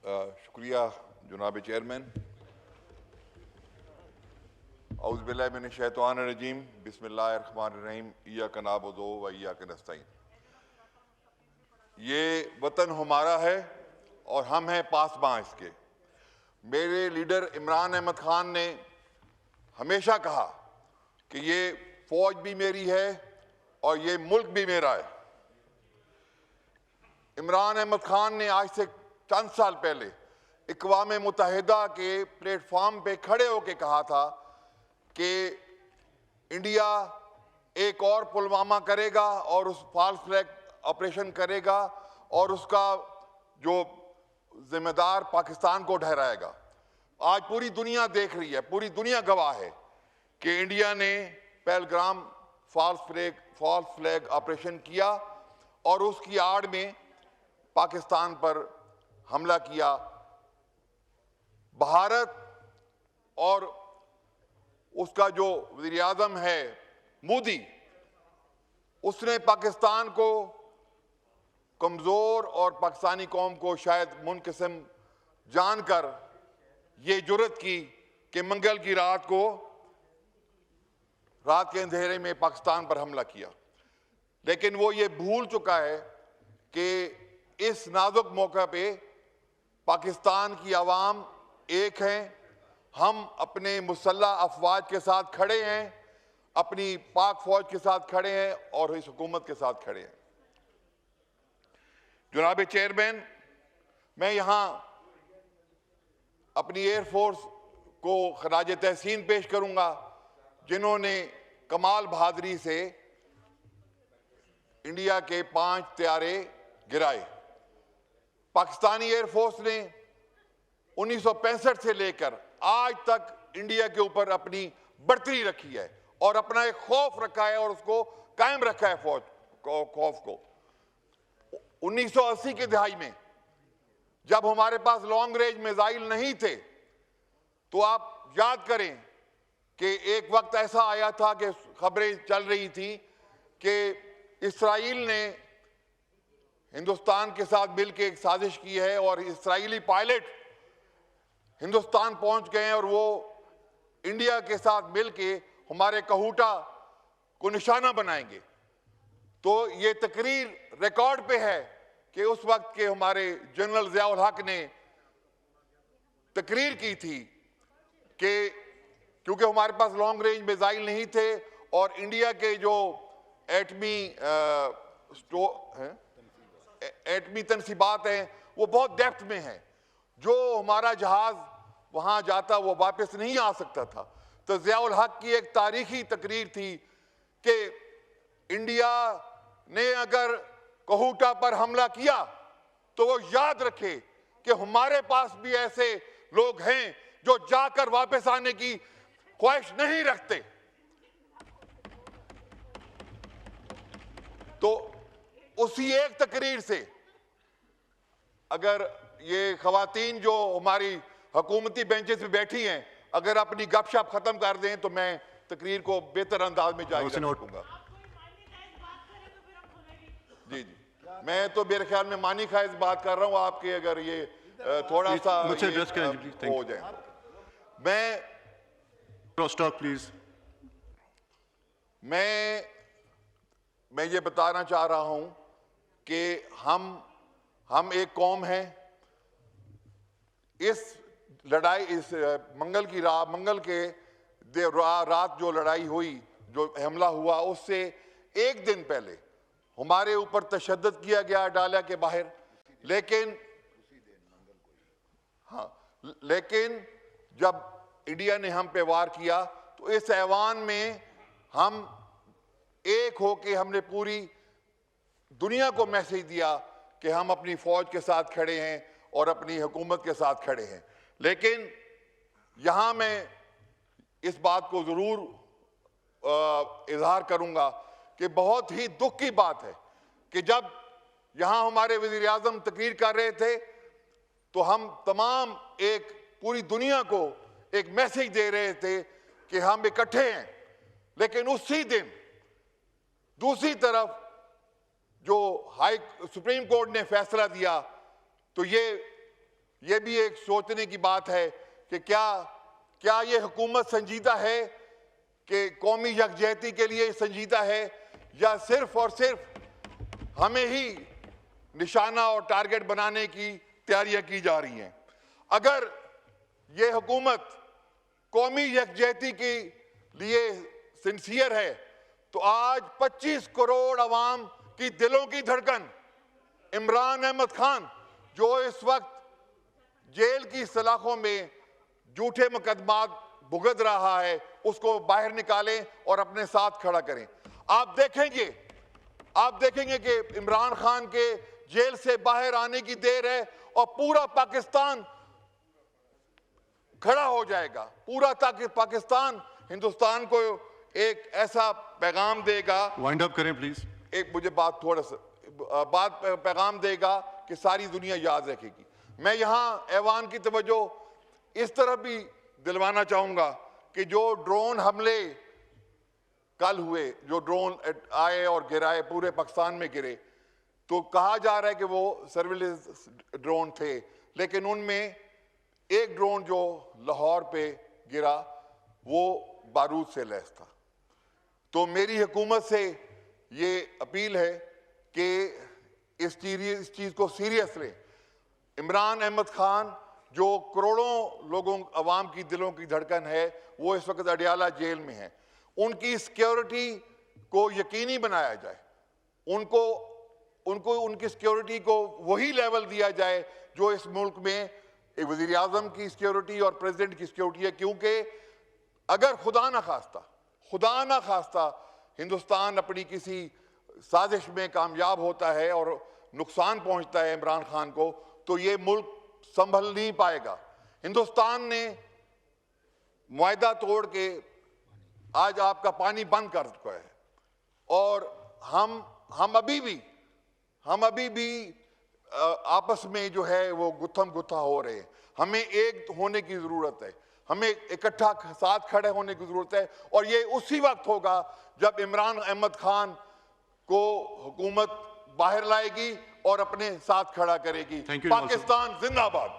शुक्रिया जनाब चेयरमैन। औज़ुबिल्लाहिमिनश्शैतानिर्रजीम बिस्मिल्लाहिर्रहमानिर्रहीम इय्याका नअबुदु व इय्याका नस्तईन। ये वतन हमारा है और हम हैं पासबां इसके। मेरे लीडर इमरान अहमद खान ने हमेशा कहा कि ये फौज भी मेरी है और ये मुल्क भी मेरा है। इमरान अहमद खान ने आज से चंद साल पहले इक़वाम मुत्तहिदा के प्लेटफॉर्म पे खड़े होकर कहा था कि इंडिया एक और पुलवामा करेगा और उस फॉल्स फ्लैग ऑपरेशन करेगा और उसका जो जिम्मेदार पाकिस्तान को ठहराएगा। आज पूरी दुनिया देख रही है, पूरी दुनिया गवाह है कि इंडिया ने पहलगाम फॉल्स फ्लैग ऑपरेशन किया और उसकी आड़ में पाकिस्तान पर हमला किया। भारत और उसका जो वज़ीर आज़म है मोदी, उसने पाकिस्तान को कमज़ोर और पाकिस्तानी कौम को शायद मुनक़िस्म जानकर ये जुर्रत की कि मंगल की रात के अंधेरे में पाकिस्तान पर हमला किया। लेकिन वो ये भूल चुका है कि इस नाजुक मौके पे पाकिस्तान की आवाम एक है। हम अपने मुसल्लह अफवाज के साथ खड़े हैं, अपनी पाक फौज के साथ खड़े हैं और इस हुकूमत के साथ खड़े हैं। जनाब चेयरमैन, मैं यहाँ अपनी एयरफोर्स को खराज तहसीन पेश करूँगा जिन्होंने कमाल बहादुरी से इंडिया के 5 तैयारे गिराए। पाकिस्तानी एयरफोर्स ने 1965 से लेकर आज तक इंडिया के ऊपर अपनी बढ़तरी रखी है और अपना एक खौफ रखा है और उसको कायम रखा है खौफ को। 1980 की दहाई में जब हमारे पास लॉन्ग रेंज मिसाइल नहीं थे तो आप याद करें कि एक वक्त ऐसा आया था कि खबरें चल रही थी कि इस्राईल ने हिंदुस्तान के साथ मिलकर एक साजिश की है और इस्राईली पायलट हिंदुस्तान पहुंच गए हैं और वो इंडिया के साथ मिलकर हमारे कहूटा को निशाना बनाएंगे। तो ये तकरीर रिकॉर्ड पे है कि उस वक्त के हमारे जनरल ज़ियाउल हक ने तकरीर की थी कि क्योंकि हमारे पास लॉन्ग रेंज मिसाइल नहीं थे और इंडिया के जो एटमी तनसीबात हैं वो बहुत डेप्थ में हैं। जो हमारा जहाज वहां जाता वो वापस नहीं आ सकता था। तो ज़ियाउल हक की एक तारीखी तकरीर थी कि इंडिया ने अगर कहूटा पर हमला किया तो वो याद रखे कि हमारे पास भी ऐसे लोग हैं जो जाकर वापस आने की ख्वाहिश नहीं रखते। तो उसी एक तकरीर से अगर ये खवातीन जो हमारी हुकूमती बेंचेस पे बैठी हैं अगर अपनी गपशप खत्म कर दें तो मैं तकरीर को बेहतर अंदाज में जारी रख सकूंगा। जी जी, मैं तो मेरे ख्याल में मानी खाइज बात कर रहा हूं आपके, अगर ये थोड़ा सा हो जाए। प्लीज। मैं ये बताना चाह रहा हूं कि हम एक कौम हैं। इस लड़ाई, इस मंगल के रात जो लड़ाई हुई, जो हमला हुआ, उससे एक दिन पहले हमारे ऊपर तशद्दुद किया गया डालिया के बाहर। लेकिन जब इंडिया ने हम पे वार किया तो इस ऐवान में हम एक होके हमने पूरी दुनिया को मैसेज दिया कि हम अपनी फौज के साथ खड़े हैं और अपनी हुकूमत के साथ खड़े हैं। लेकिन यहाँ मैं इस बात को ज़रूर इजहार करूँगा कि बहुत ही दुख की बात है कि जब यहाँ हमारे वज़ीर आज़म तकरीर कर रहे थे तो हम तमाम एक पूरी दुनिया को एक मैसेज दे रहे थे कि हम इकट्ठे हैं। लेकिन उसी दिन दूसरी तरफ जो सुप्रीम कोर्ट ने फैसला दिया तो ये ये भी एक सोचने की बात है कि क्या ये हुकूमत संजीदा है, कि कौमी यकजहती के लिए संजीदा है, या सिर्फ और सिर्फ हमें ही निशाना और टारगेट बनाने की तैयारियां की जा रही हैं। अगर ये हुकूमत कौमी यकजहती के लिए सिंसियर है तो आज 25 करोड़ अवाम की दिलों की धड़कन इमरान अहमद खान, जो इस वक्त जेल की सलाखों में झूठे मुकदमात भुगत रहा है, उसको बाहर निकालें और अपने साथ खड़ा करें। आप देखेंगे कि इमरान खान के जेल से बाहर आने की देर है और पूरा पाकिस्तान खड़ा हो जाएगा। पूरा पाकिस्तान हिंदुस्तान को एक ऐसा पैगाम देगा, Wind up करें please. एक मुझे बात थोड़ा सा पैगाम देगा कि सारी दुनिया याद रखेगी। मैं यहाँ ऐवान की तवज्जो इस तरफ भी दिलवाना चाहूंगा कि जो ड्रोन हमले कल हुए, जो ड्रोन आए और गिराए, पूरे पाकिस्तान में गिरे, तो कहा जा रहा है कि वो सर्विलेंस ड्रोन थे, लेकिन उनमें एक ड्रोन जो लाहौर पे गिरा वो बारूद से लैस था। तो मेरी हुकूमत से ये अपील है कि इस चीज़ को सीरियस लें। इमरान अहमद खान जो करोड़ों लोगों अवाम की दिलों की धड़कन है, वो इस वक्त अडियाला जेल में है। उनकी सिक्योरिटी को यकीनी बनाया जाए, उनकी सिक्योरिटी को वही लेवल दिया जाए जो इस मुल्क में एक वज़ीर आज़म की सिक्योरिटी और प्रेसिडेंट की सिक्योरिटी है। क्योंकि अगर खुदा ना खास्ता हिंदुस्तान अपनी किसी साजिश में कामयाब होता है और नुकसान पहुंचता है इमरान खान को, तो ये मुल्क संभल नहीं पाएगा। हिंदुस्तान ने मुआहदा तोड़ के आज आपका पानी बंद कर चुका है और हम अभी भी आपस में जो है वो गुत्थम गुत्था हो रहे हैं। हमें एक होने की जरूरत है, हमें इकट्ठा साथ खड़े होने की जरूरत है, और ये उसी वक्त होगा जब इमरान अहमद खान को हुकूमत बाहर लाएगी और अपने साथ खड़ा करेगी। Thank you, पाकिस्तान जिंदाबाद।